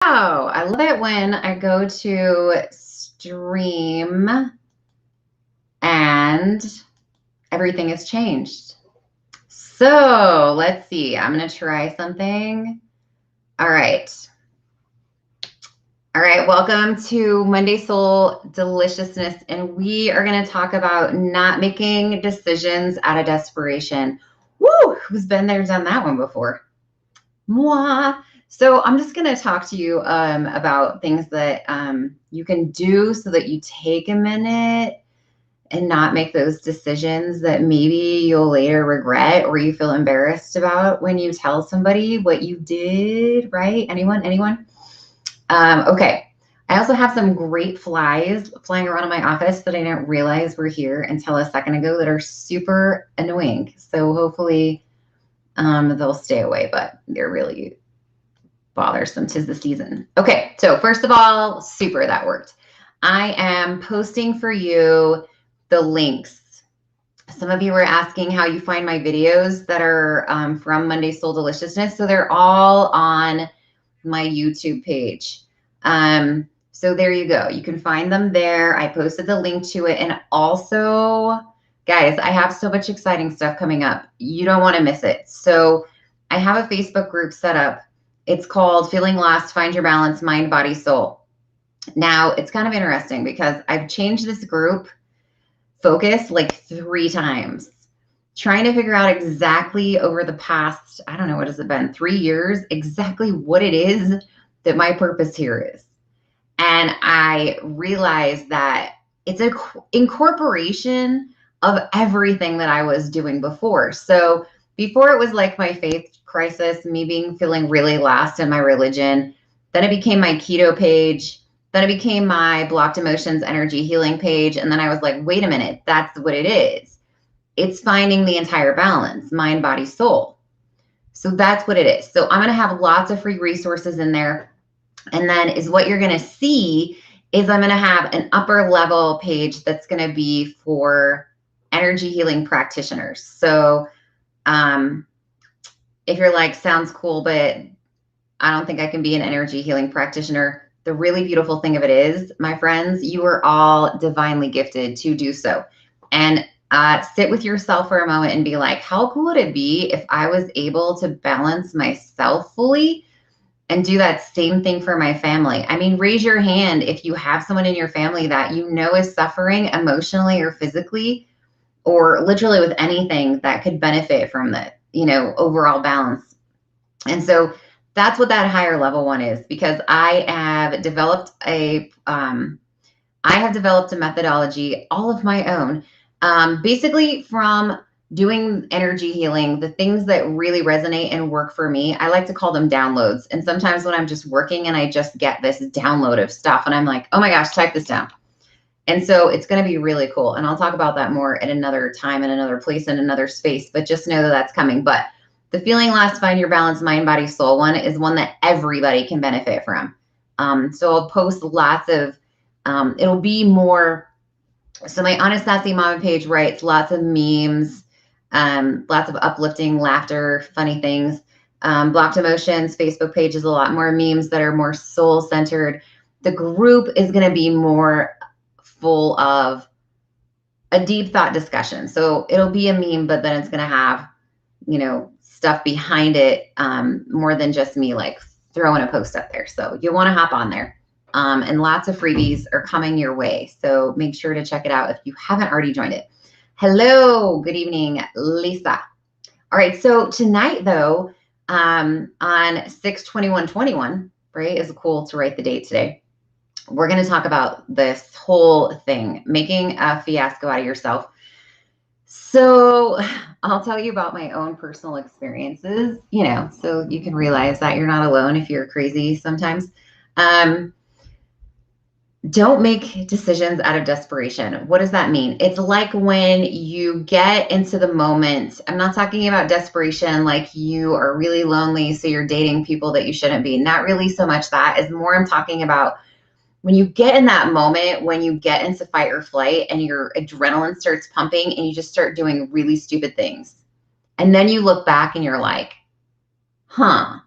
Oh, I love it when I go to stream and everything has changed. So let's see. I'm going to try something. All right. All right. Welcome to Monday Soul Deliciousness. And we are going to talk about not making decisions out of desperation. Woo! Who's been there, done that one before? Moi. So I'm just going to talk to you about things that you can do so that you take a minute and not make those decisions that maybe you'll later regret or you feel embarrassed about when you tell somebody what you did, right? Anyone? Okay. I also have some great flies flying around in my office that I didn't realize were here until a second ago that are super annoying. So hopefully they'll stay away, but they're really bothersome. 'Tis the season. Okay, so first of all, super, that worked. I am posting for you the links. Some of you were asking how you find my videos that are from Monday Soul Deliciousness. So they're all on my YouTube page. So there you go. You can find them there. I posted the link to it. And also, guys, I have so much exciting stuff coming up. You don't want to miss it. So I have a Facebook group set up. It's called Feeling Lost, Find Your Balance, Mind, Body, Soul. Now, it's kind of interesting because I've changed this group focus like 3 times, trying to figure out exactly over the past, I don't know, what has it been, 3 years, exactly what it is that my purpose here is. And I realized that it's an incorporation of everything that I was doing before. So before it was like my faith crisis, me feeling really lost in my religion. Then it became my keto page. Then it became my blocked emotions energy healing page. And then I was like, wait a minute, that's what it is. It's finding the entire balance, mind, body, soul. So that's what it is. So I'm going to have lots of free resources in there. And then is what you're going to see is I'm going to have an upper level page that's going to be for energy healing practitioners. So if you're like, sounds cool, but I don't think I can be an energy healing practitioner. The really beautiful thing of it is, my friends, you are all divinely gifted to do so. And sit with yourself for a moment and be like, how cool would it be if I was able to balance myself fully and do that same thing for my family? I mean, raise your hand if you have someone in your family that you know is suffering emotionally or physically, or literally with anything that could benefit from the, overall balance. And so that's what that higher level one is, because I have developed a methodology all of my own, basically from doing energy healing, the things that really resonate and work for me. I like to call them downloads. And sometimes when I'm just working and I just get this download of stuff and I'm like, oh my gosh, type this down. And so it's going to be really cool. And I'll talk about that more at another time, in another place, in another space, but just know that that's coming. But the Feeling Lost, Find Your Balance, Mind, Body, Soul one is one that everybody can benefit from. So I'll post lots of, it'll be more, so my Honest Sassy Mama page writes lots of memes, lots of uplifting laughter, funny things. Blocked Emotions Facebook page is a lot more memes that are more soul centered. The group is going to be more full of a deep thought discussion. So it'll be a meme, but then it's going to have, stuff behind it, more than just me like throwing a post up there. So you'll want to hop on there. And lots of freebies are coming your way. So make sure to check it out if you haven't already joined it. Hello, good evening, Lisa. All right, so tonight though, on 6/21/21, right, is cool to write the date today. We're going to talk about this whole thing, making a fiasco out of yourself. So I'll tell you about my own personal experiences, so you can realize that you're not alone if you're crazy sometimes. Don't make decisions out of desperation. What does that mean? It's like when you get into the moment. I'm not talking about desperation like you are really lonely, so you're dating people that you shouldn't be. Not really so much that. Is more I'm talking about when you get in that moment, when you get into fight or flight and your adrenaline starts pumping and you just start doing really stupid things. And then you look back and you're like, huh,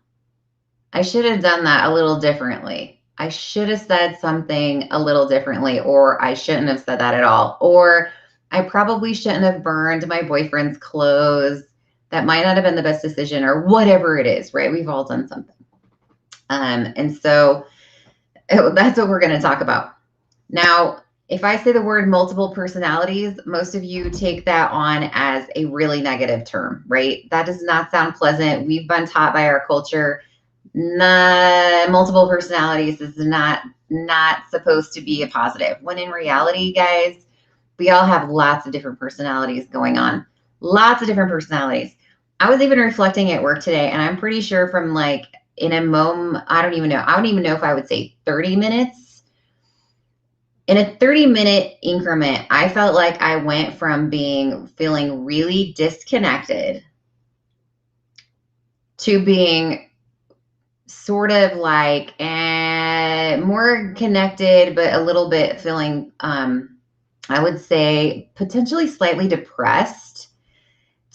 I should have done that a little differently. I should have said something a little differently, or I shouldn't have said that at all. Or I probably shouldn't have burned my boyfriend's clothes. That might not have been the best decision, or whatever it is, right? We've all done something. And so that's what we're going to talk about. Now, if I say the word multiple personalities, most of you take that on as a really negative term, right? That does not sound pleasant. We've been taught by our culture, multiple personalities is not supposed to be a positive. When in reality, guys, we all have lots of different personalities going on. Lots of different personalities. I was even reflecting at work today, and I'm pretty sure from like in a moment, I don't even know if I would say 30 minutes. In a 30-minute increment, I felt like I went from feeling really disconnected to being sort of like more connected, but a little bit feeling, I would say, potentially slightly depressed,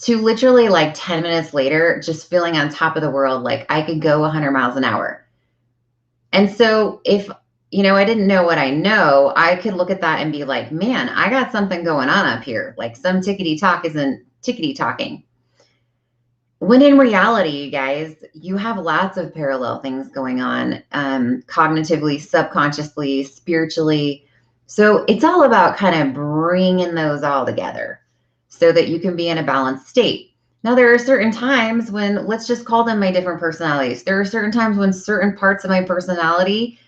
to literally like 10 minutes later, just feeling on top of the world, like I could go 100 miles an hour. And so if, I didn't know what I know, I could look at that and be like, man, I got something going on up here. Like some tickety talk isn't tickety talking. When in reality, you guys, you have lots of parallel things going on, cognitively, subconsciously, spiritually. So it's all about kind of bringing those all together so that you can be in a balanced state. Now, there are certain times when, let's just call them my different personalities. There are certain times when certain parts of my personality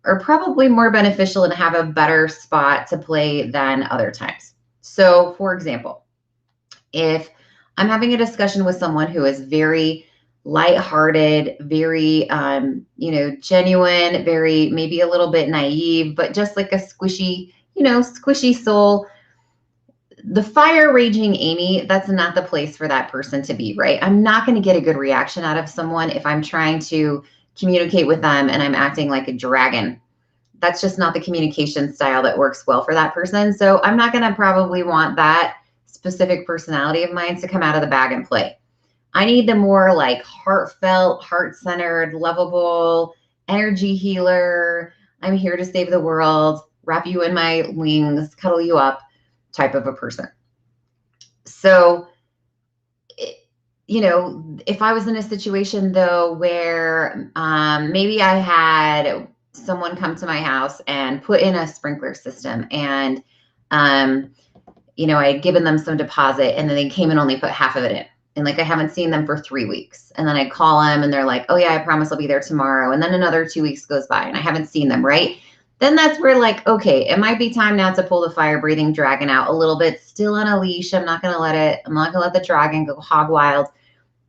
are probably more beneficial and have a better spot to play than other times. So, for example, if I'm having a discussion with someone who is very lighthearted, very, genuine, very maybe a little bit naive, but just like a squishy soul. The fire raging Amy, that's not the place for that person to be, right? I'm not going to get a good reaction out of someone if I'm trying to communicate with them and I'm acting like a dragon. That's just not the communication style that works well for that person. So I'm not going to probably want that specific personality of mine to come out of the bag and play. I need the more like heartfelt, heart-centered, lovable, energy healer. I'm here to save the world, wrap you in my wings, cuddle you up type of a person. So, if I was in a situation though where maybe I had someone come to my house and put in a sprinkler system, and I had given them some deposit, and then they came and only put half of it in. And like I haven't seen them for 3 weeks. And then I call them and they're like, oh yeah, I promise I'll be there tomorrow. And then another 2 weeks goes by and I haven't seen them, right? Then that's where like, okay, it might be time now to pull the fire breathing dragon out a little bit, still on a leash. I'm not going to let the dragon go hog wild,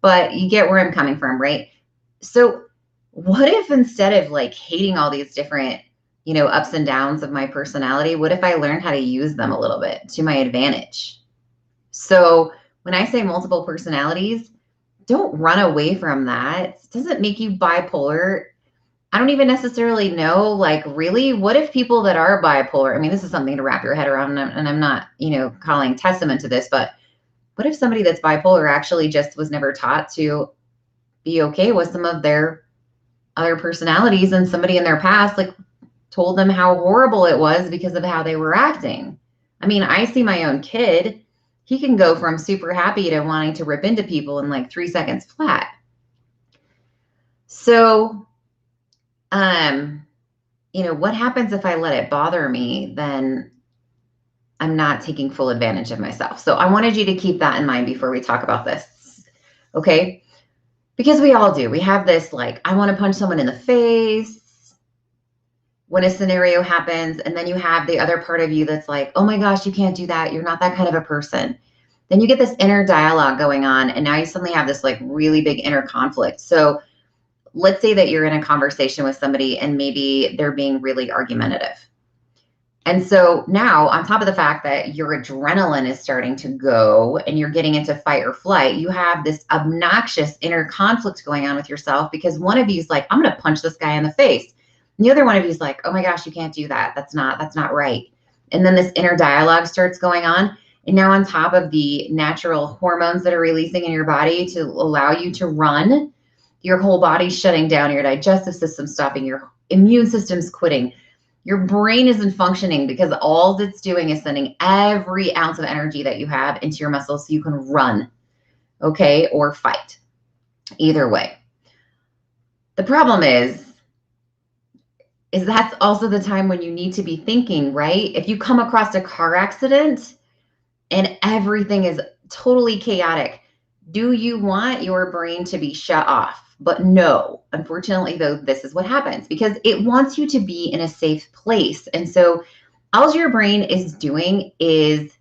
but you get where I'm coming from, right? So what if instead of like hating all these different, ups and downs of my personality, what if I learned how to use them a little bit to my advantage? So when I say multiple personalities, don't run away from that. It doesn't make you bipolar. I don't even necessarily know, like, really, what if people that are bipolar, I mean, this is something to wrap your head around, and I'm not, calling testament to this, but what if somebody that's bipolar actually just was never taught to be okay with some of their other personalities, and somebody in their past, like, told them how horrible it was because of how they were acting? I mean, I see my own kid. He can go from super happy to wanting to rip into people in like 3 seconds flat. So, what happens if I let it bother me? Then I'm not taking full advantage of myself. So I wanted you to keep that in mind before we talk about this. Okay? Because we all do. We have this like, I want to punch someone in the face when a scenario happens, and then you have the other part of you that's like, oh my gosh, you can't do that. You're not that kind of a person. Then you get this inner dialogue going on, and now you suddenly have this like really big inner conflict. So let's say that you're in a conversation with somebody and maybe they're being really argumentative. And so now, on top of the fact that your adrenaline is starting to go and you're getting into fight or flight, you have this obnoxious inner conflict going on with yourself, because one of you is like, I'm going to punch this guy in the face. And the other one of you is like, oh my gosh, you can't do that. That's not right. And then this inner dialogue starts going on. And now, on top of the natural hormones that are releasing in your body to allow you to run, Your whole body's shutting down, your digestive system's stopping, your immune system's quitting. Your brain isn't functioning because all it's doing is sending every ounce of energy that you have into your muscles so you can run, okay, or fight. Either way. The problem is that's also the time when you need to be thinking, right? If you come across a car accident and everything is totally chaotic, do you want your brain to be shut off? But no, unfortunately, though, this is what happens because it wants you to be in a safe place. And so all your brain is doing is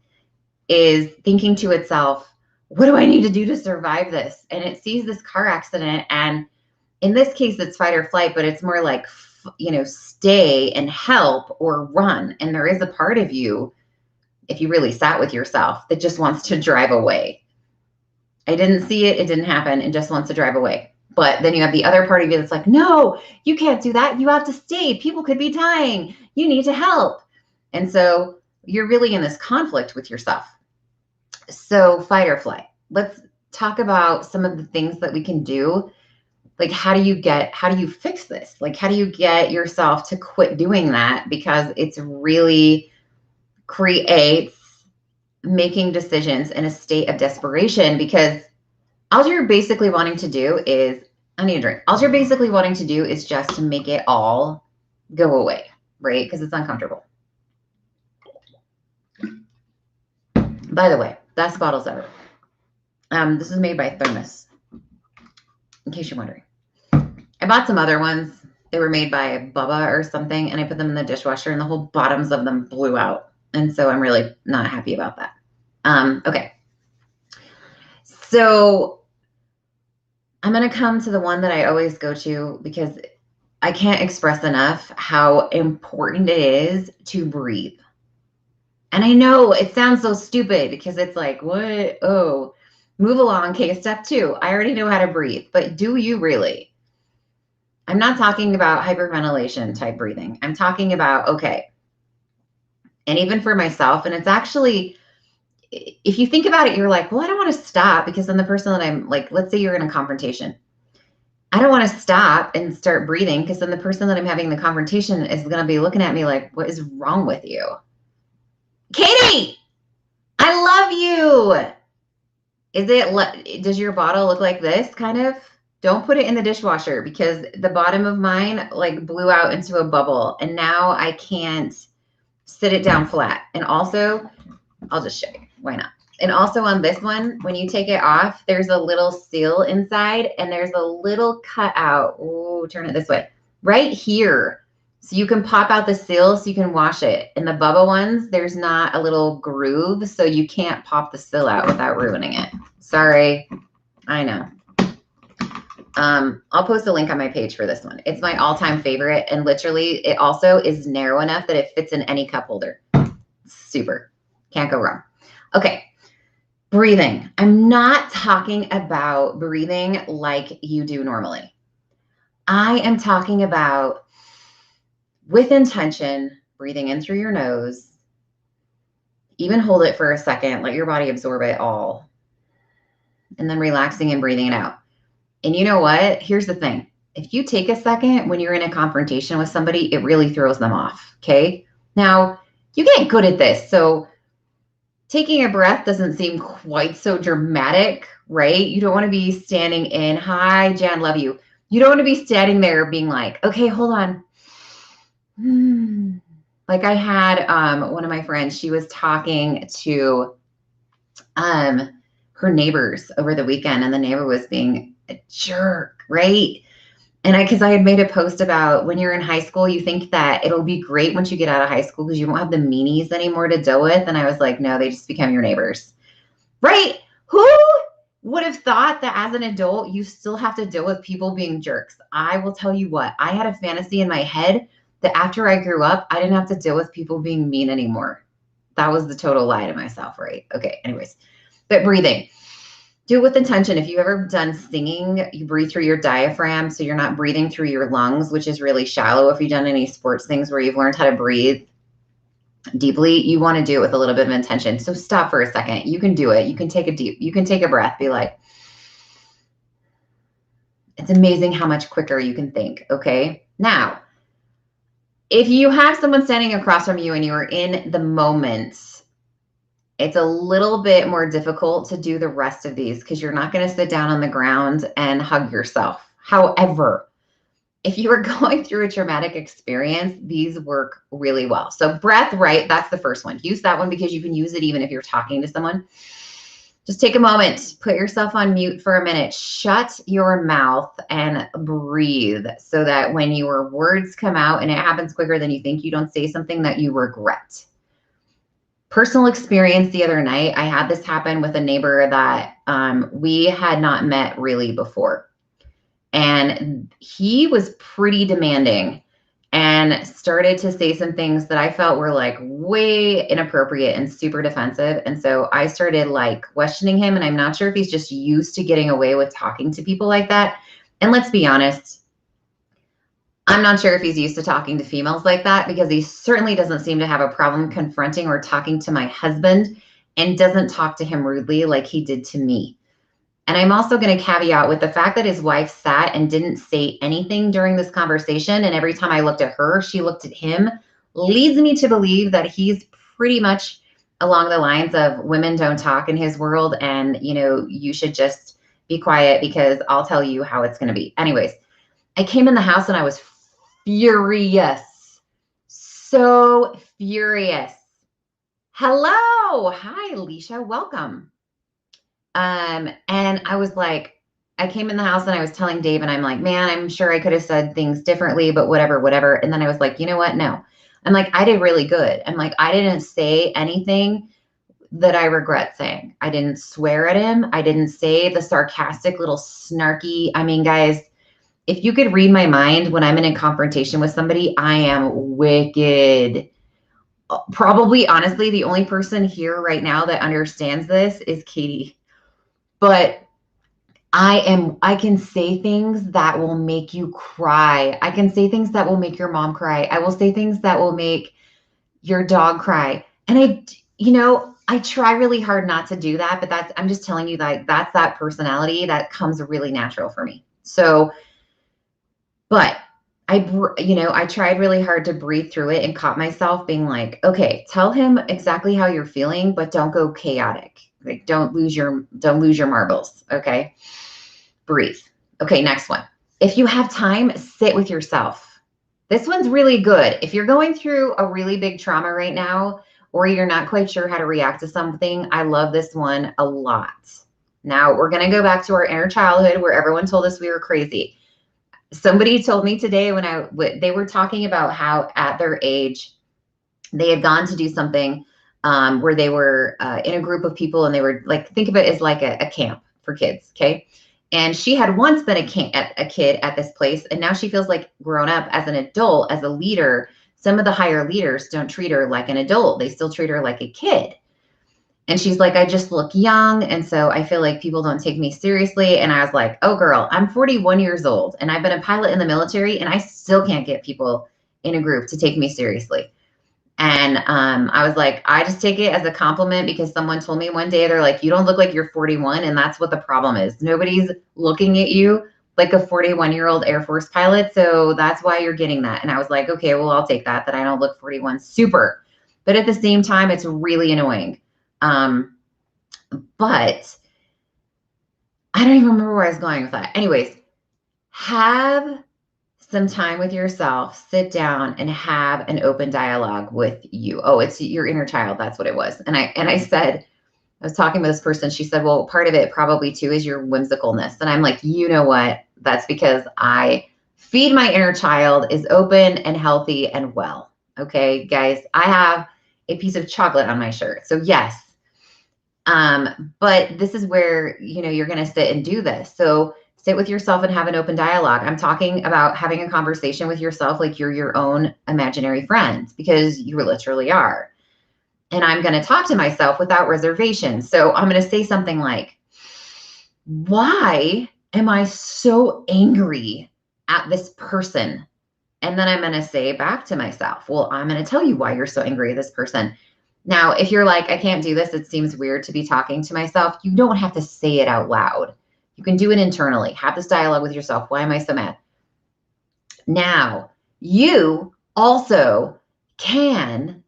thinking to itself, what do I need to do to survive this? And it sees this car accident. And in this case, it's fight or flight, but it's more like, stay and help or run. And there is a part of you, if you really sat with yourself, that just wants to drive away. I didn't see it. It didn't happen. It just wants to drive away. But then you have the other part of you that's like, no, you can't do that. You have to stay. People could be dying. You need to help. And so you're really in this conflict with yourself. So fight or flight. Let's talk about some of the things that we can do. Like, how do you fix this? Like, how do you get yourself to quit doing that? Because it's really creates making decisions in a state of desperation, because all you're basically wanting to do is, I need a drink. All you're basically wanting to do is just to make it all go away, right? Because it's uncomfortable. By the way, best bottles ever. This is made by Thermos, in case you're wondering. I bought some other ones. They were made by Bubba or something, and I put them in the dishwasher, and the whole bottoms of them blew out. And so I'm really not happy about that. Okay. So I'm going to come to the one that I always go to because I can't express enough how important it is to breathe. And I know it sounds so stupid because it's like, what? Oh, move along. Okay, step 2. I already know how to breathe, but do you really? I'm not talking about hyperventilation type breathing. I'm talking about, okay, and even for myself, and it's actually, if you think about it, you're like, well, I don't want to stop, because then the person that I'm like, let's say you're in a confrontation. I don't want to stop and start breathing, because then the person that I'm having the confrontation is going to be looking at me like, what is wrong with you? Katie, I love you. Does your bottle look like this kind of? Don't put it in the dishwasher, because the bottom of mine like blew out into a bubble, and now I can't sit it down flat. And also, I'll just show you. Why not? And also on this one, when you take it off, there's a little seal inside, and there's a little cutout. Oh, turn it this way. Right here. So you can pop out the seal so you can wash it. In the Bubba ones, there's not a little groove, so you can't pop the seal out without ruining it. Sorry. I know. I'll post a link on my page for this one. It's my all-time favorite, and literally it also is narrow enough that it fits in any cup holder. Super. Can't go wrong. Okay. Breathing. I'm not talking about breathing like you do normally. I am talking about, with intention, breathing in through your nose. Even hold it for a second. Let your body absorb it all. And then relaxing and breathing it out. And you know what? Here's the thing. If you take a second when you're in a confrontation with somebody, it really throws them off. Okay. Now, you get good at this. So taking a breath doesn't seem quite so dramatic, right? You don't want to be standing in, hi, Jan, love you. You don't want to be standing there being like, okay, hold on. Like I had one of my friends, she was talking to her neighbors over the weekend, and the neighbor was being a jerk, right? And because I had made a post about when you're in high school, you think that it'll be great once you get out of high school because you won't have the meanies anymore to deal with. And I was like, no, they just become your neighbors, right? Who would have thought that as an adult, you still have to deal with people being jerks? I will tell you what, I had a fantasy in my head that after I grew up, I didn't have to deal with people being mean anymore. That was the total lie to myself, right? Okay, anyways, but breathing. Do it with intention. If you've ever done singing, you breathe through your diaphragm, so you're not breathing through your lungs, which is really shallow. If you've done any sports things where you've learned how to breathe deeply, you want to do it with a little bit of intention. So stop for a second. You can do it. You can take a breath. Be like, It's amazing how much quicker you can think. Okay. Now, if you have someone standing across from you and you are in the moment, it's a little bit more difficult to do the rest of these because you're not going to sit down on the ground and hug yourself. However, if you are going through a traumatic experience, these work really well. So breath, right? That's the first one. Use that one because you can use it even if you're talking to someone. Just take a moment, put yourself on mute for a minute, shut your mouth and breathe so that when your words come out and it happens quicker than you think, you don't say something that you regret. Personal experience the other night, I had this happen with a neighbor that we had not met really before. And he was pretty demanding and started to say some things that I felt were like way inappropriate and super defensive. And so I started like questioning him. And I'm not sure if he's just used to getting away with talking to people like that. And let's be honest, I'm not sure if he's used to talking to females like that because he certainly doesn't seem to have a problem confronting or talking to my husband and doesn't talk to him rudely like he did to me. And I'm also going to caveat with the fact that his wife sat and didn't say anything during this conversation. And every time I looked at her, she looked at him, leads me to believe that he's pretty much along the lines of women don't talk in his world. And, you know, you should just be quiet because I'll tell you how it's going to be. Anyways, I came in the house and I was furious, so furious. Hello. Hi, Alicia. Welcome. And I was like, I came in the house and I was telling Dave and I'm like, man, I'm sure I could have said things differently, but whatever. And then I was like, you know what? No, I'm like, I did really good. I'm like, I didn't say anything that I regret saying. I didn't swear at him. I didn't say the sarcastic little snarky. I mean, guys, if you could read my mind when I'm in a confrontation with somebody, I am wicked. Probably, honestly, the only person here right now that understands this is Katie. But I can say things that will make you cry. I can say things that will make your mom cry. I will say things that will make your dog cry. And I try really hard not to do that, but I'm just telling you that that's that personality that comes really natural for me. So, but I tried really hard to breathe through it and caught myself being like, okay, tell him exactly how you're feeling, but don't go chaotic. Like don't lose your marbles. Okay. Breathe. Okay. Next one. If you have time, sit with yourself. This one's really good. If you're going through a really big trauma right now, or you're not quite sure how to react to something, I love this one a lot. Now we're going to go back to our inner childhood where everyone told us we were crazy. Somebody told me today they were talking about how at their age, they had gone to do something where they were in a group of people and they were like, think of it as like a camp for kids. Okay. And she had once been a kid at this place. And now she feels like grown up as an adult, as a leader. Some of the higher leaders don't treat her like an adult. They still treat her like a kid. And she's like, I just look young. And so I feel like people don't take me seriously. And I was like, oh, girl, I'm 41 years old and I've been a pilot in the military and I still can't get people in a group to take me seriously. And I was like, I just take it as a compliment because someone told me one day, they're like, you don't look like you're 41. And that's what the problem is. Nobody's looking at you like a 41-year-old Air Force pilot. So that's why you're getting that. And I was like, okay, well, I'll take that I don't look 41. Super. But at the same time, it's really annoying. But I don't even remember where I was going with that. Anyways, have some time with yourself, sit down and have an open dialogue with you. Oh, it's your inner child. That's what it was. And I said, I was talking with this person. She said, well, part of it probably too is your whimsicalness. And I'm like, you know what? That's because I feed my inner child is open and healthy and well. Okay, guys, I have a piece of chocolate on my shirt. So yes. But this is where, you're going to sit and do this. So sit with yourself and have an open dialogue. I'm talking about having a conversation with yourself like you're your own imaginary friend, because you literally are. And I'm going to talk to myself without reservation. So I'm going to say something like, why am I so angry at this person? And then I'm going to say back to myself, well, I'm going to tell you why you're so angry at this person. Now, if you're like, I can't do this, it seems weird to be talking to myself, you don't have to say it out loud. You can do it internally. Have this dialogue with yourself. Why am I so mad? Now, you also can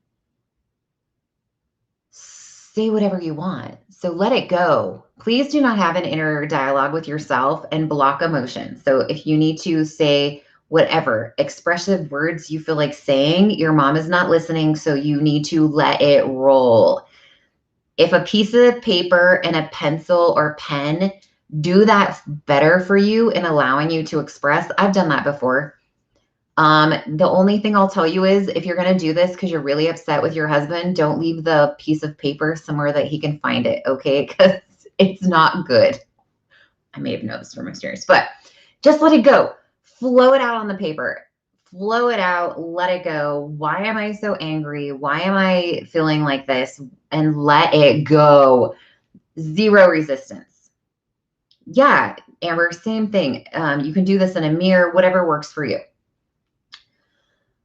say whatever you want. So let it go. Please do not have an inner dialogue with yourself and block emotion. So if you need to say whatever expressive words you feel like saying, your mom is not listening, so you need to let it roll. If a piece of paper and a pencil or pen do that better for you in allowing you to express, I've done that before. The only thing I'll tell you is if you're going to do this because you're really upset with your husband, don't leave the piece of paper somewhere that he can find it, okay? Because it's not good. I may have known this from experience, but just let it go. Flow it out on the paper. Flow it out. Let it go. Why am I so angry? Why am I feeling like this? And let it go. Zero resistance. Yeah, Amber, same thing. You can do this in a mirror, whatever works for you.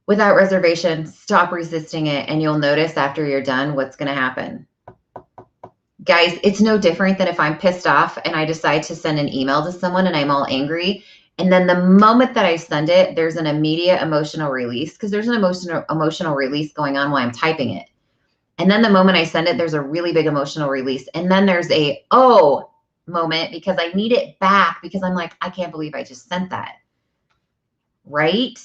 Without reservation, stop resisting it, and you'll notice after you're done what's going to happen. Guys, it's no different than if I'm pissed off and I decide to send an email to someone and I'm all angry. And then the moment that I send it, there's an immediate emotional release because there's an emotional release going on while I'm typing it. And then the moment I send it, there's a really big emotional release. And then there's a, oh, moment because I need it back because I'm like, I can't believe I just sent that. Right?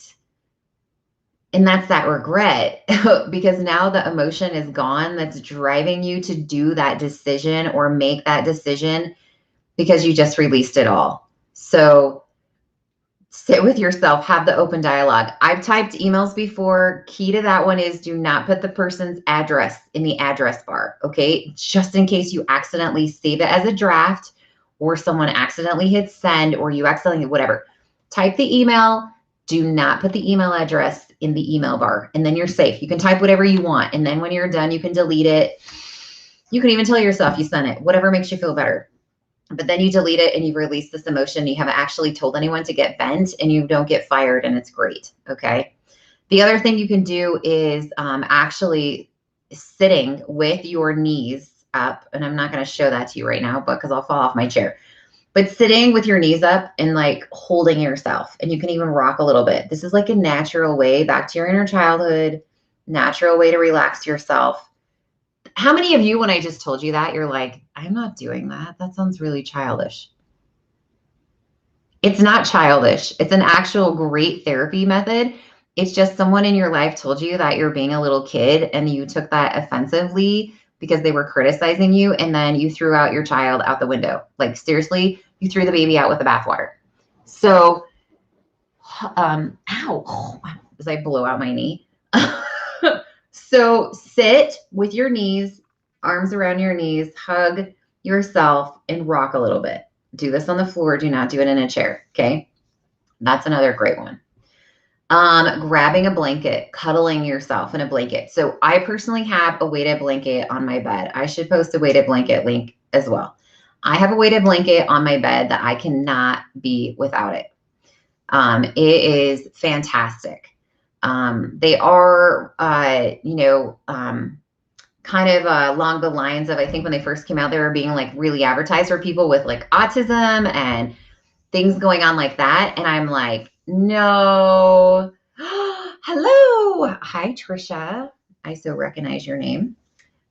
And that's that regret because now the emotion is gone that's driving you to do that decision or make that decision because you just released it all. So sit with yourself, have the open dialogue. I've typed emails before. Key to that one is do not put the person's address in the address bar, okay? Just in case you accidentally save it as a draft or someone accidentally hits send or you accidentally, whatever. Type the email. Do not put the email address in the email bar, and then you're safe. You can type whatever you want, and then when you're done, you can delete it. You can even tell yourself you sent it, whatever makes you feel better. But then you delete it, and you've released this emotion. You haven't actually told anyone to get bent, and you don't get fired, and it's great, okay? The other thing you can do is actually sitting with your knees up, and I'm not going to show that to you right now, but because I'll fall off my chair. But sitting with your knees up and like holding yourself, and you can even rock a little bit. This is like a natural way back to your inner childhood, natural way to relax yourself. How many of you, when I just told you that, you're like, I'm not doing that. That sounds really childish. It's not childish. It's an actual great therapy method. It's just someone in your life told you that you're being a little kid and you took that offensively because they were criticizing you, and then you threw out your child out the window. Like seriously, you threw the baby out with the bathwater. So, ow, as I blow out my knee. So sit with your knees, arms around your knees, hug yourself and rock a little bit. Do this on the floor. Do not do it in a chair. Okay. That's another great one. Grabbing a blanket, cuddling yourself in a blanket. So I personally have a weighted blanket on my bed. I should post a weighted blanket link as well. I have a weighted blanket on my bed that I cannot be without it. It is fantastic. They are, kind of along the lines of, I think when they first came out, they were being like really advertised for people with like autism and things going on like that. And I'm like, no. Hello. Hi, Trisha. I so recognize your name.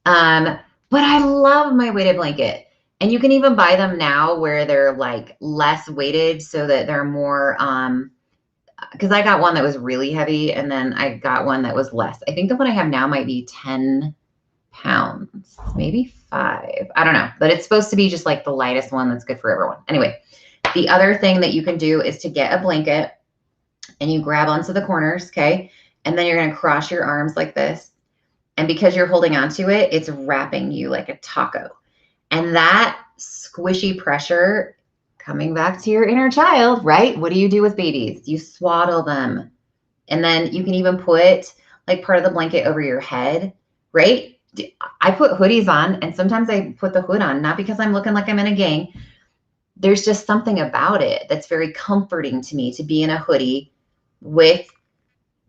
But I love my weighted blanket. And you can even buy them now where they're like less weighted so that they're more, because I got one that was really heavy and then I got one that was less. I think the one I have now might be 10 pounds, maybe 5. I don't know, but it's supposed to be just like the lightest one that's good for everyone. Anyway, the other thing that you can do is to get a blanket and you grab onto the corners, okay? And then you're going to cross your arms like this. And because you're holding onto it, it's wrapping you like a taco. And that squishy pressure, coming back to your inner child, right? What do you do with babies? You swaddle them. And then you can even put like part of the blanket over your head, right? I put hoodies on, and sometimes I put the hood on, not because I'm looking like I'm in a gang. There's just something about it that's very comforting to me to be in a hoodie with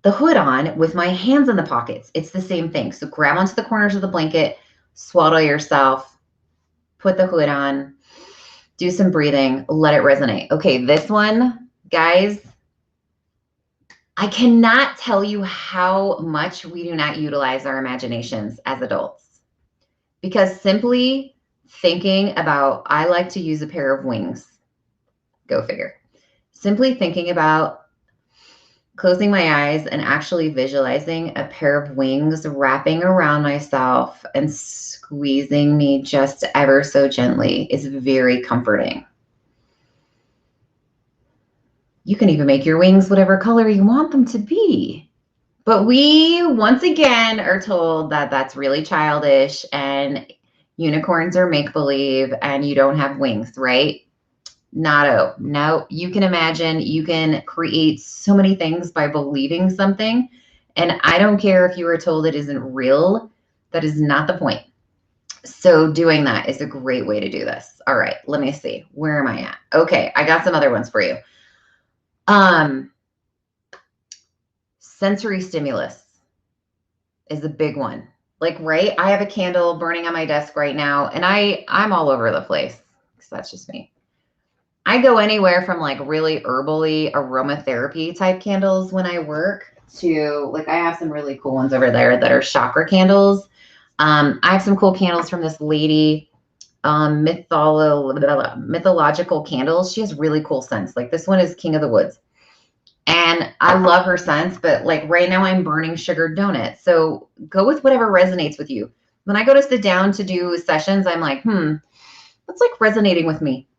the hood on with my hands in the pockets. It's the same thing. So grab onto the corners of the blanket, swaddle yourself, put the hood on, Do some breathing. Let it resonate. Okay, this one, guys, I cannot tell you how much we do not utilize our imaginations as adults. Because simply thinking about, I like to use a pair of wings. Go figure. Simply thinking about closing my eyes and actually visualizing a pair of wings wrapping around myself and squeezing me just ever so gently is very comforting. You can even make your wings whatever color you want them to be. But we, once again, are told that that's really childish and unicorns are make-believe and you don't have wings, right? Nado. No, you can imagine, you can create so many things by believing something. And I don't care if you were told it isn't real. That is not the point. So doing that is a great way to do this. All right, let me see. Where am I at? Okay, I got some other ones for you. Sensory stimulus is a big one. Like, right, I have a candle burning on my desk right now, and I'm all over the place because that's just me. I go anywhere from like really herbally aromatherapy type candles when I work to like, I have some really cool ones over there that are chakra candles. I have some cool candles from this lady, mythological candles. She has really cool scents. Like this one is King of the Woods. And I love her scents, but like right now I'm burning sugar donuts. So go with whatever resonates with you. When I go to sit down to do sessions, I'm like, what's like resonating with me?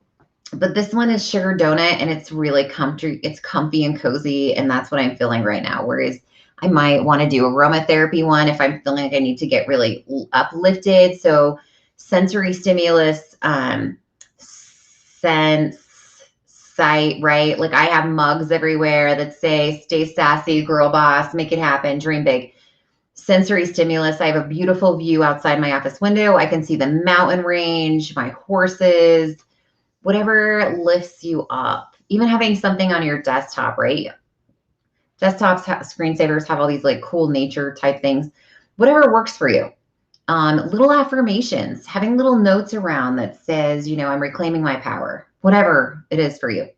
But this one is sugar donut and it's really comfy. It's comfy and cozy. And that's what I'm feeling right now. Whereas I might want to do aromatherapy one if I'm feeling like I need to get really uplifted. So sensory stimulus, sense, sight, right? Like I have mugs everywhere that say, stay sassy, girl boss, make it happen, dream big. Sensory stimulus. I have a beautiful view outside my office window. I can see the mountain range, my horses, whatever lifts you up. Even having something on your desktop, right? Desktops, screensavers have all these like cool nature type things. Whatever works for you. Little affirmations, having little notes around that says, you know, I'm reclaiming my power, whatever it is for you.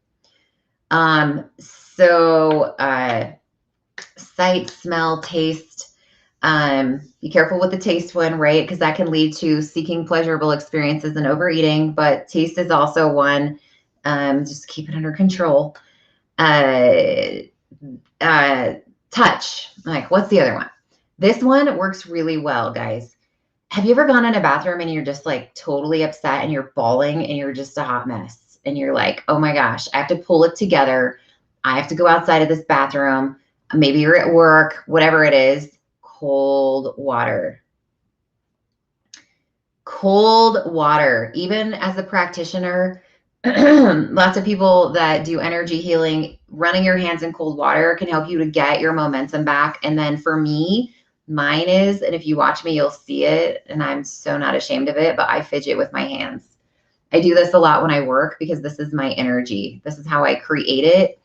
Sight, smell, taste. Be careful with the taste one, right? Because that can lead to seeking pleasurable experiences and overeating, but taste is also one. Just keep it under control. Touch. Like, what's the other one? This one works really well, guys. Have you ever gone in a bathroom and you're just like totally upset and you're bawling and you're just a hot mess and you're like, oh my gosh, I have to pull it together. I have to go outside of this bathroom. Maybe you're at work, whatever it is. Cold water. Cold water. Even as a practitioner, lots of people that do energy healing, running your hands in cold water can help you to get your momentum back. And then for me, mine is, and if you watch me, you'll see it, and I'm so not ashamed of it, but I fidget with my hands. I do this a lot when I work because this is my energy. This is how I create it.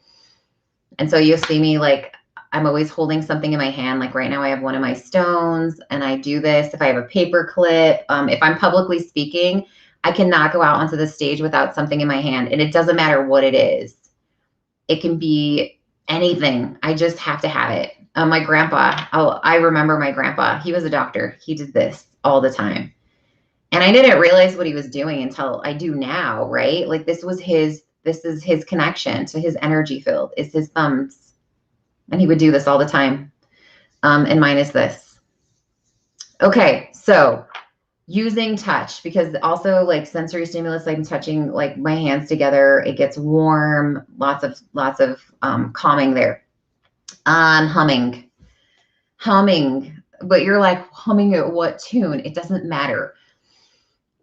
And so you'll see me like, I'm always holding something in my hand. Like right now I have one of my stones and I do this. If I have a paper clip, if I'm publicly speaking, I cannot go out onto the stage without something in my hand. And it doesn't matter what it is. It can be anything. I just have to have it. My grandpa, I remember my grandpa. He was a doctor. He did this all the time. And I didn't realize what he was doing until I do now, right? Like this is his connection to his energy field. It's his thumbs. And he would do this all the time. And mine is this. Okay, so using touch, because also like sensory stimulus, like I'm touching like my hands together, it gets warm, lots of calming there. Humming, but you're like humming at what tune? It doesn't matter.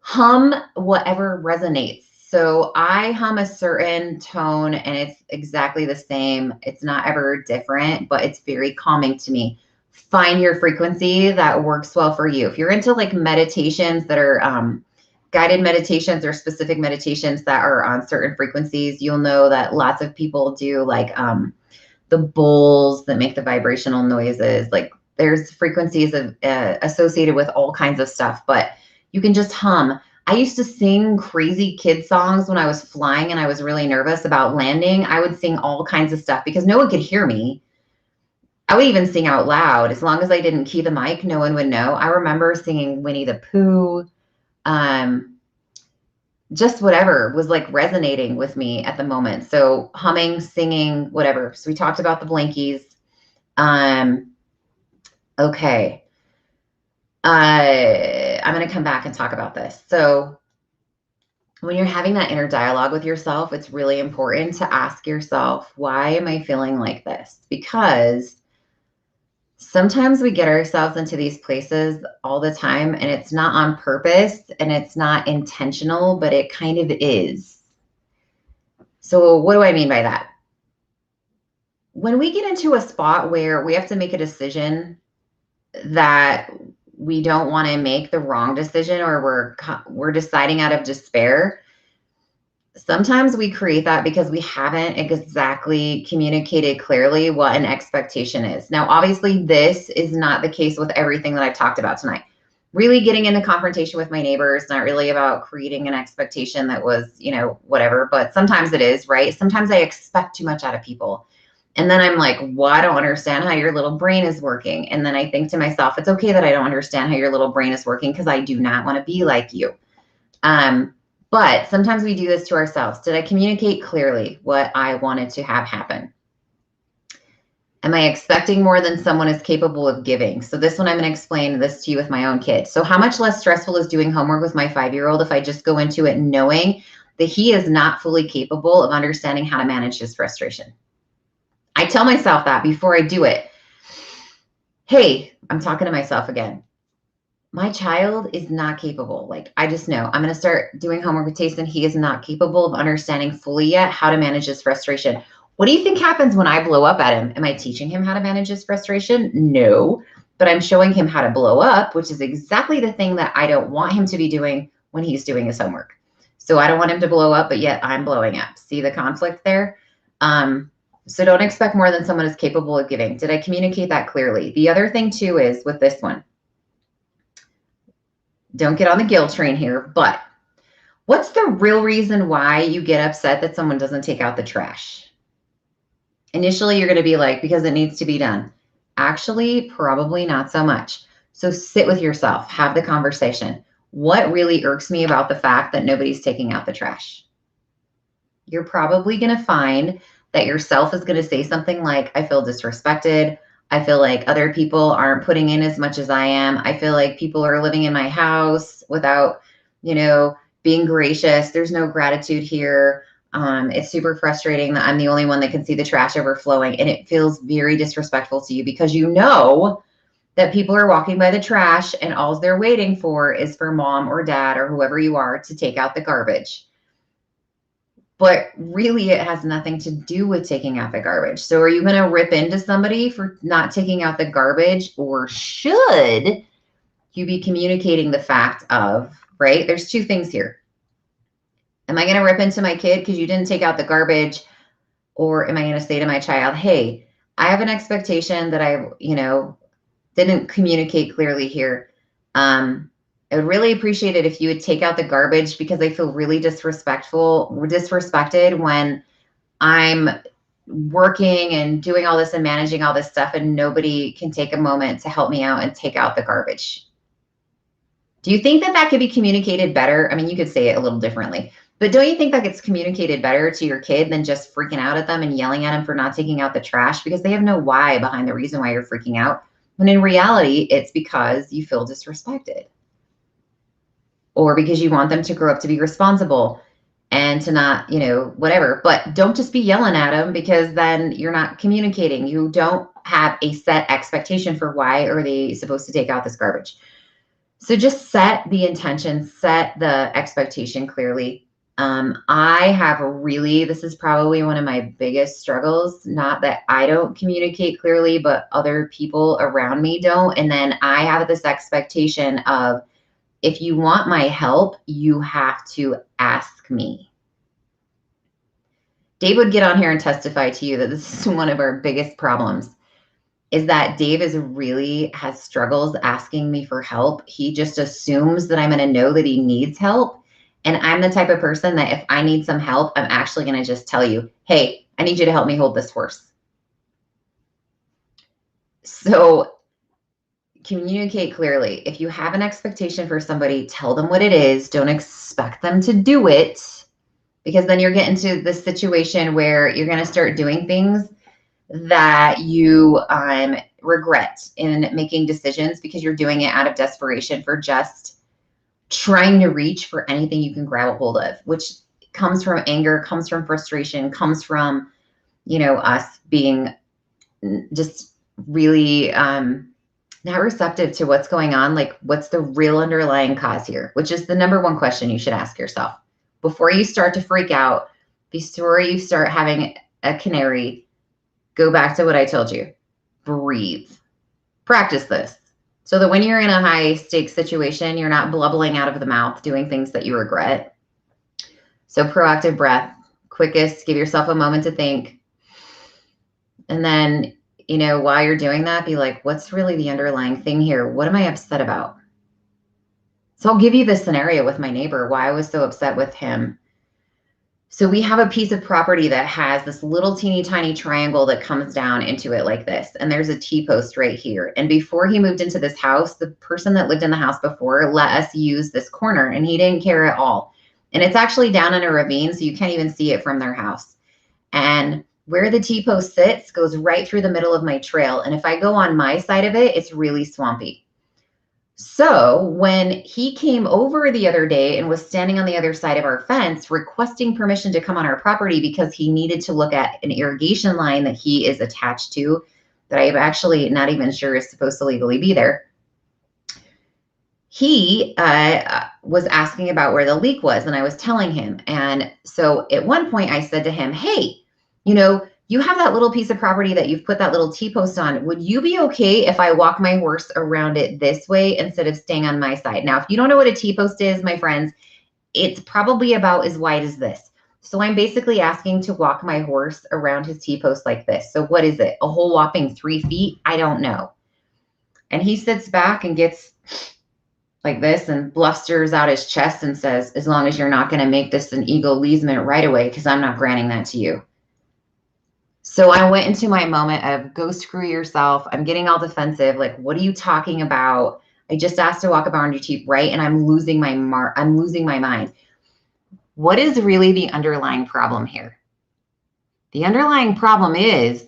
Hum whatever resonates. So I hum a certain tone and it's exactly the same. It's not ever different, but it's very calming to me. Find your frequency that works well for you. If you're into like meditations that are guided meditations or specific meditations that are on certain frequencies, you'll know that lots of people do like the bowls that make the vibrational noises. Like there's frequencies of, associated with all kinds of stuff, but you can just hum. I used to sing crazy kid songs when I was flying and I was really nervous about landing. I would sing all kinds of stuff because no one could hear me. I would even sing out loud. As long as I didn't key the mic, no one would know. I remember singing Winnie the Pooh, um, just whatever was like resonating with me at the moment. So humming, singing, whatever. So we talked about the blankies. Okay. I'm going to come back and talk about this. So when you're having that inner dialogue with yourself, it's really important to ask yourself, why am I feeling like this? Because sometimes we get ourselves into these places all the time and it's not on purpose and it's not intentional, but it kind of is. So what do I mean by that? When we get into a spot where we have to make a decision that we don't want to make the wrong decision, or we're deciding out of despair, sometimes we create that because we haven't exactly communicated clearly what an expectation is. Now, obviously, this is not the case with everything that I've talked about tonight. Really getting into confrontation with my neighbors, not really about creating an expectation that was, whatever, but sometimes it is, right? Sometimes I expect too much out of people. And then I'm like, well, I don't understand how your little brain is working. And then I think to myself, it's okay that I don't understand how your little brain is working because I do not want to be like you. But sometimes we do this to ourselves. Did I communicate clearly what I wanted to have happen? Am I expecting more than someone is capable of giving? So this one, I'm going to explain this to you with my own kid. So how much less stressful is doing homework with my 5-year-old if I just go into it knowing that he is not fully capable of understanding how to manage his frustration? I tell myself that before I do it. Hey, I'm talking to myself again. My child is not capable. Like, I just know I'm going to start doing homework with Tayson. He is not capable of understanding fully yet how to manage his frustration. What do you think happens when I blow up at him? Am I teaching him how to manage his frustration? No, but I'm showing him how to blow up, which is exactly the thing that I don't want him to be doing when he's doing his homework. So I don't want him to blow up, but yet I'm blowing up. See the conflict there? So don't expect more than someone is capable of giving. Did I communicate that clearly? The other thing too is with this one, don't get on the guilt train here, but what's the real reason why you get upset that someone doesn't take out the trash? Initially, you're going to be like, because it needs to be done. Actually, probably not so much. So sit with yourself, have the conversation. What really irks me about the fact that nobody's taking out the trash? You're probably going to find that yourself is going to say something like, I feel disrespected. I feel like other people aren't putting in as much as I am. I feel like people are living in my house without, being gracious. There's no gratitude here. It's super frustrating that I'm the only one that can see the trash overflowing. And it feels very disrespectful to you because you know that people are walking by the trash and all they're waiting for is for mom or dad or whoever you are to take out the garbage. But really, it has nothing to do with taking out the garbage. So are you going to rip into somebody for not taking out the garbage, or should you be communicating the fact of, right? There's two things here. Am I going to rip into my kid because you didn't take out the garbage? Or am I going to say to my child, hey, I have an expectation that I, didn't communicate clearly here. I would really appreciate it if you would take out the garbage because I feel really disrespected when I'm working and doing all this and managing all this stuff and nobody can take a moment to help me out and take out the garbage. Do you think that that could be communicated better? I mean, you could say it a little differently, but don't you think that gets communicated better to your kid than just freaking out at them and yelling at them for not taking out the trash, because they have no why behind the reason why you're freaking out, when in reality, it's because you feel disrespected or because you want them to grow up to be responsible and to not, whatever. But don't just be yelling at them, because then you're not communicating. You don't have a set expectation for why are they supposed to take out this garbage. So just set the intention, set the expectation clearly. This is probably one of my biggest struggles, not that I don't communicate clearly, but other people around me don't. And then I have this expectation of, if you want my help, you have to ask me. Dave would get on here and testify to you that this is one of our biggest problems. is that Dave has struggles asking me for help. He just assumes that I'm going to know that he needs help. And I'm the type of person that if I need some help, I'm actually going to just tell you, hey, I need you to help me hold this horse. So communicate clearly. If you have an expectation for somebody, tell them what it is. Don't expect them to do it, because then you're getting to this situation where you're going to start doing things that you regret in making decisions because you're doing it out of desperation for just trying to reach for anything you can grab a hold of, which comes from anger, comes from frustration, comes from, us being just really not receptive to what's going on. Like, what's the real underlying cause here, which is the number one question you should ask yourself before you start to freak out, before you start having a canary. Go back to what I told you. Breathe. Practice this so that when you're in a high stakes situation, you're not blubbling out of the mouth doing things that you regret. So proactive breath, quickest, give yourself a moment to think. And then, while you're doing that, be like, what's really the underlying thing here? What am I upset about? So I'll give you this scenario with my neighbor, why I was so upset with him. So we have a piece of property that has this little teeny tiny triangle that comes down into it like this. And there's a T-post right here. And before he moved into this house, the person that lived in the house before let us use this corner, and he didn't care at all. And it's actually down in a ravine, so you can't even see it from their house. And where the T-post sits goes right through the middle of my trail. And if I go on my side of it, it's really swampy. So when he came over the other day and was standing on the other side of our fence requesting permission to come on our property because he needed to look at an irrigation line that he is attached to, that I'm actually not even sure is supposed to legally be there, he was asking about where the leak was, and I was telling him. And so at one point I said to him, hey, you have that little piece of property that you've put that little T-post on. Would you be okay if I walk my horse around it this way instead of staying on my side? Now, if you don't know what a T-post is, my friends, it's probably about as wide as this. So I'm basically asking to walk my horse around his T-post like this. So what is it? A whole whopping 3 feet? I don't know. And he sits back and gets like this and blusters out his chest and says, as long as you're not going to make this an eagle easement right away, because I'm not granting that to you. So I went into my moment of go screw yourself. I'm getting all defensive. Like, what are you talking about? I just asked to walk around your Jeep, right? And I'm losing my mind. What is really the underlying problem here? The underlying problem is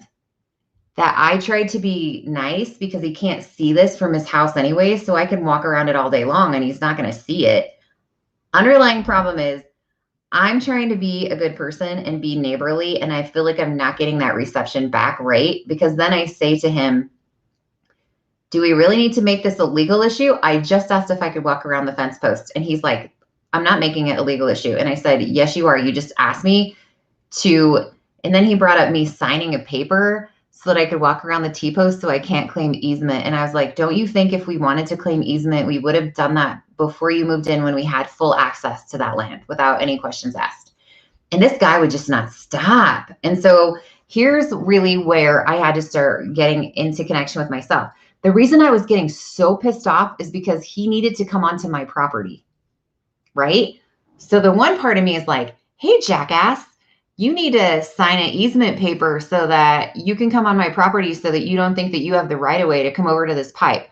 that I tried to be nice because he can't see this from his house anyway, so I can walk around it all day long and he's not going to see it. Underlying problem is I'm trying to be a good person and be neighborly, and I feel like I'm not getting that reception back right, because then I say to him, do we really need to make this a legal issue? I just asked if I could walk around the fence post. And he's like, I'm not making it a legal issue. And I said, yes, you are. You just asked me to. And then he brought up me signing a paper so that I could walk around the T-post so I can't claim easement. And I was like, don't you think if we wanted to claim easement, we would have done that before you moved in when we had full access to that land without any questions asked? And this guy would just not stop. And so here's really where I had to start getting into connection with myself. The reason I was getting so pissed off is because he needed to come onto my property, right? So the one part of me is like, hey, jackass, you need to sign an easement paper so that you can come on my property so that you don't think that you have the right of way to come over to this pipe.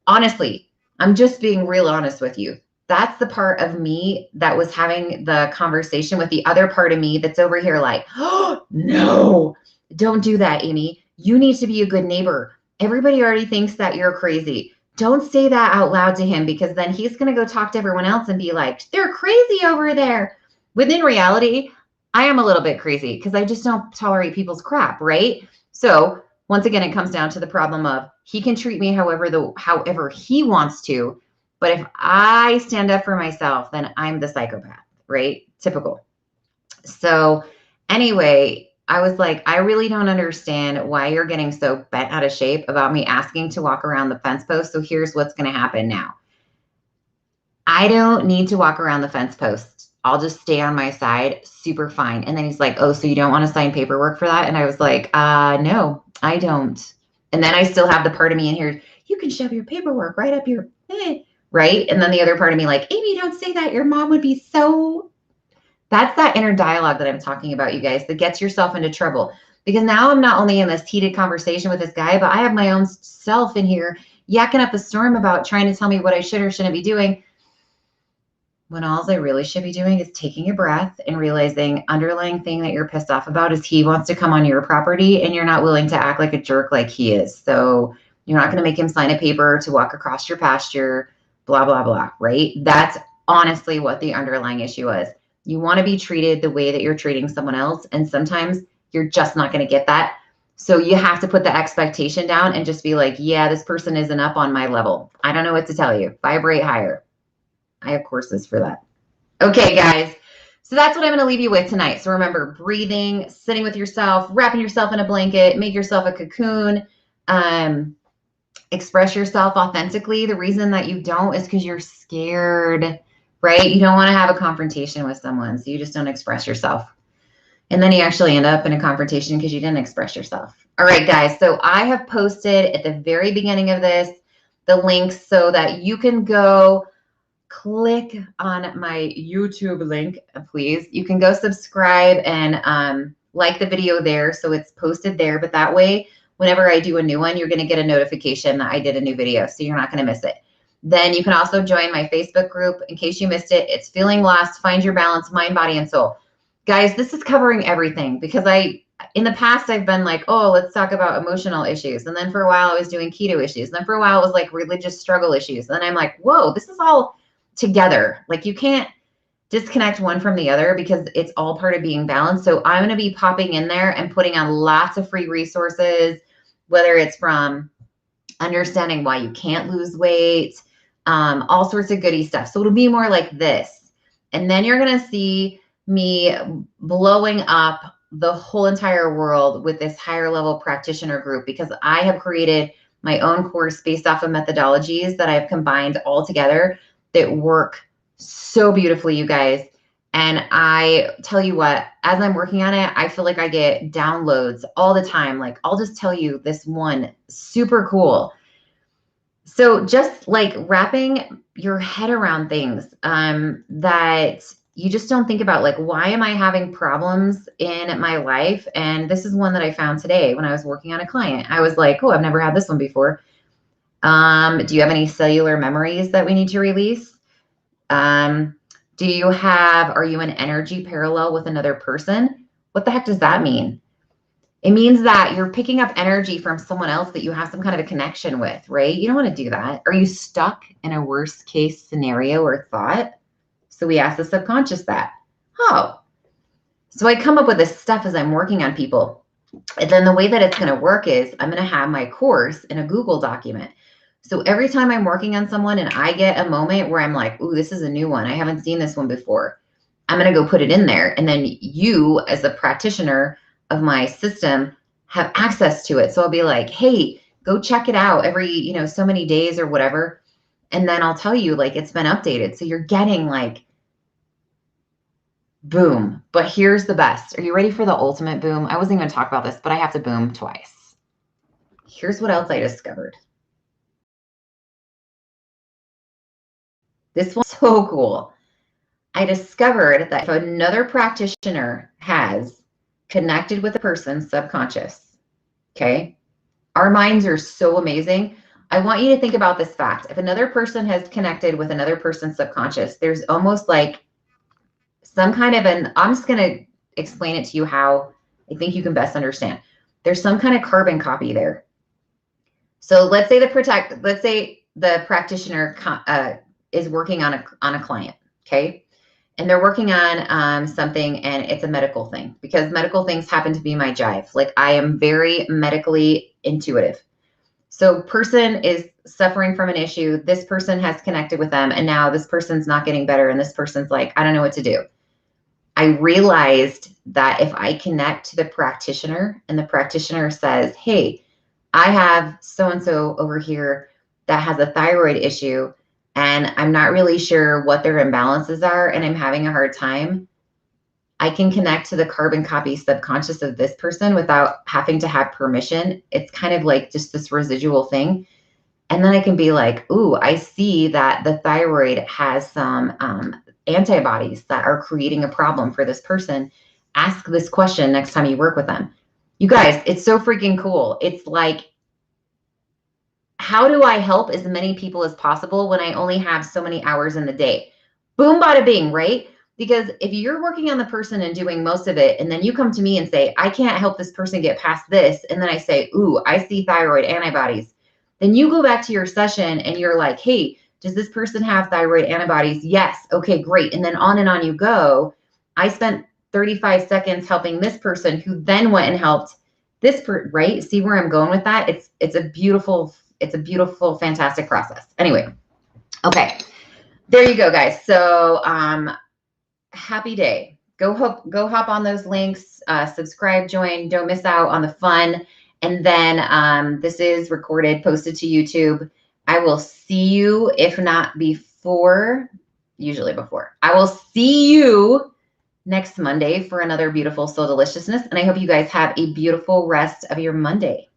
Honestly, I'm just being real honest with you. That's the part of me that was having the conversation with the other part of me that's over here like, oh, no, don't do that, Amy. You need to be a good neighbor. Everybody already thinks that you're crazy. Don't say that out loud to him, because then he's going to go talk to everyone else and be like, they're crazy over there. Within reality, I am a little bit crazy because I just don't tolerate people's crap, right? So once again, it comes down to the problem of he can treat me however he wants to. But if I stand up for myself, then I'm the psychopath, right? Typical. So anyway, I was like, I really don't understand why you're getting so bent out of shape about me asking to walk around the fence post. So here's what's going to happen now. I don't need to walk around the fence post. I'll just stay on my side. Super fine. And then he's like, oh, so you don't want to sign paperwork for that? And I was like, no, I don't. And then I still have the part of me in here, you can shove your paperwork right up your, right? And then the other part of me like, Amy, don't say that. Your mom would be so, that's that inner dialogue that I'm talking about, you guys, that gets yourself into trouble. Because now I'm not only in this heated conversation with this guy, but I have my own self in here yakking up a storm about trying to tell me what I should or shouldn't be doing, when all I really should be doing is taking a breath and realizing underlying thing that you're pissed off about is he wants to come on your property and you're not willing to act like a jerk like he is. So you're not going to make him sign a paper to walk across your pasture, blah, blah, blah, right? That's honestly what the underlying issue is. You want to be treated the way that you're treating someone else. And sometimes you're just not going to get that. So you have to put the expectation down and just be like, yeah, this person isn't up on my level. I don't know what to tell you. Vibrate higher. I have courses for that. Okay, guys. So that's what I'm going to leave you with tonight. So remember, breathing, sitting with yourself, wrapping yourself in a blanket, make yourself a cocoon, express yourself authentically. The reason that you don't is because you're scared, right? You don't want to have a confrontation with someone, so you just don't express yourself. And then you actually end up in a confrontation because you didn't express yourself. All right, guys. So I have posted at the very beginning of this the links so that you can go click on my YouTube link, please. You can go subscribe and like the video there so it's posted there. But that way, whenever I do a new one, you're going to get a notification that I did a new video. So you're not going to miss it. Then you can also join my Facebook group in case you missed it. It's Feeling Lost, Find Your Balance, Mind, Body, and Soul. Guys, this is covering everything because in the past, I've been like, oh, let's talk about emotional issues. And then for a while, I was doing keto issues. And then for a while, it was like religious struggle issues. And then I'm like, whoa, this is all together. Like you can't disconnect one from the other because it's all part of being balanced. So I'm going to be popping in there and putting on lots of free resources, whether it's from understanding why you can't lose weight, all sorts of goody stuff. So it'll be more like this. And then you're going to see me blowing up the whole entire world with this higher level practitioner group because I have created my own course based off of methodologies that I've combined all together that work so beautifully, you guys. And I tell you what, as I'm working on it, I feel like I get downloads all the time. Like I'll just tell you this one, super cool. So just like wrapping your head around things that you just don't think about, like, why am I having problems in my life? And this is one that I found today when I was working on a client. I was like, oh, I've never had this one before. Do you have any cellular memories that we need to release? Are you an energy parallel with another person? What the heck does that mean? It means that you're picking up energy from someone else that you have some kind of a connection with, right? You don't want to do that. Are you stuck in a worst case scenario or thought? So we ask the subconscious that. Oh, so I come up with this stuff as I'm working on people. And then the way that it's going to work is I'm going to have my course in a Google document. So every time I'm working on someone and I get a moment where I'm like, ooh, this is a new one. I haven't seen this one before. I'm going to go put it in there. And then you, as a practitioner of my system, have access to it. So I'll be like, hey, go check it out every, so many days or whatever. And then I'll tell you, like, it's been updated. So you're getting like, boom. But here's the best. Are you ready for the ultimate boom? I wasn't even going to talk about this, but I have to boom twice. Here's what else I discovered. This one's so cool. I discovered that if another practitioner has connected with a person's subconscious, okay, our minds are so amazing. I want you to think about this fact. If another person has connected with another person's subconscious, there's almost like some kind of I'm just going to explain it to you how I think you can best understand. There's some kind of carbon copy there. So let's say the practitioner is working on a client, okay? And they're working on something and it's a medical thing because medical things happen to be my jive. Like I am very medically intuitive. So person is suffering from an issue. This person has connected with them and now this person's not getting better. And this person's like, I don't know what to do. I realized that if I connect to the practitioner and the practitioner says, hey, I have so-and-so over here that has a thyroid issue and I'm not really sure what their imbalances are and I'm having a hard time. I can connect to the carbon copy subconscious of this person without having to have permission. It's kind of like just this residual thing. And then I can be like, ooh, I see that the thyroid has some antibodies that are creating a problem for this person. Ask this question next time you work with them. You guys, it's so freaking cool. It's like, how do I help as many people as possible when I only have so many hours in the day? Boom, bada bing, right? Because if you're working on the person and doing most of it, and then you come to me and say, I can't help this person get past this, and then I say, ooh, I see thyroid antibodies, then you go back to your session and you're like, hey, does this person have thyroid antibodies? Yes. Okay, great. And then on you go. I spent 35 seconds helping this person who then went and helped this right? See where I'm going with that? It's a beautiful, fantastic process. Anyway, okay. There you go, guys. So happy day. Go hop on those links, subscribe, join, don't miss out on the fun. And then this is recorded, posted to YouTube. I will see you, if not before, usually before. I will see you next Monday for another beautiful soul deliciousness. And I hope you guys have a beautiful rest of your Monday.